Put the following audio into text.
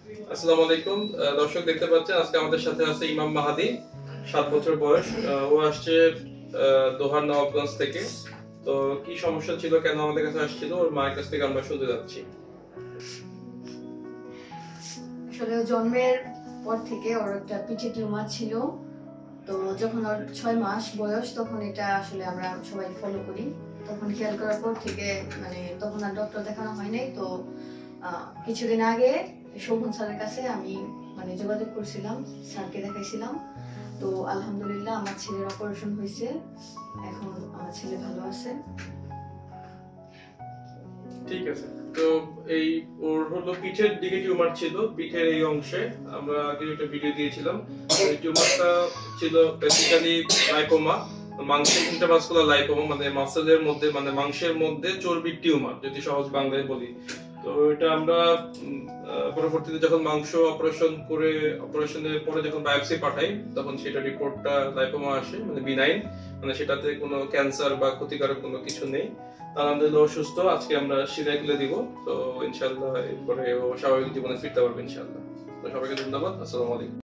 আসসালামু আলাইকুম। দর্শক দেখতে পাচ্ছেন আজকে আমাদের সাথে আছে ইমাম মাহাদি, 7 বছর বয়স। ও আসছে দোহার নবাবগঞ্জ থেকে। তো কি সমস্যা ছিল, কেন আমাদের কাছে আসছিল, ওর মায়ের কাছ থেকে আমরা শুনতে যাচ্ছি। আসলে জন্মের পর থেকে ওর একটা পিঠে টিউমার ছিল। তো যখন ওর 6 মাস বয়স তখন এটা আসলে আমরা সবাই ফলো করি। তখন খেয়াল করার পর থেকে তখন আর ডক্টর দেখানো হয় নাই। তো কিছুদিন আগে শোভন স্যারের কাছে আমি যোগাযোগ করছিলাম, স্যারকে দেখাইছিলাম। তো আলহামদুলিল্লাহ আমার ছেলের অপারেশন হয়েছে, এখন আমার ছেলে ভালো আছে। ঠিক আছে। তো এই ওর হলো পিঠের দিকে টিউমার ছিল, পিঠের এই অংশে। আমরা আগে একটা ভিডিও দিয়েছিলাম। এই টিউমারটা ছিল বেসিক্যালি লাইপোমা, মাংসের ইন্ট্রাভাস্কুলার লাইপোমা, মানে মাসেলের মধ্যে, মানে মাংসের মধ্যে চর্বির টিউমার, যদি সহজ বাংলায় বলি। তো এটা আমরা পরবর্তীতে যখন মাংস অপারেশনের পরে যখন বায়োপসি পাঠাই, তখন সেটা রিপোর্টটা লাইপোমা আসে, মানে বিনাইন, মানে সেটাতে কোনো ক্যান্সার বা ক্ষতিকারক কোনো কিছু নেই। আলহামদুলিল্লাহ সুস্থ। আজকে আমরা সিজার তুলে দিব। তো ইনশাআল্লাহ এরপরে ও স্বাভাবিক জীবনে ফিরতে পারবে ইনশাআল্লাহ। তো সবাইকে ধন্যবাদ। আসসালামু আলাইকুম।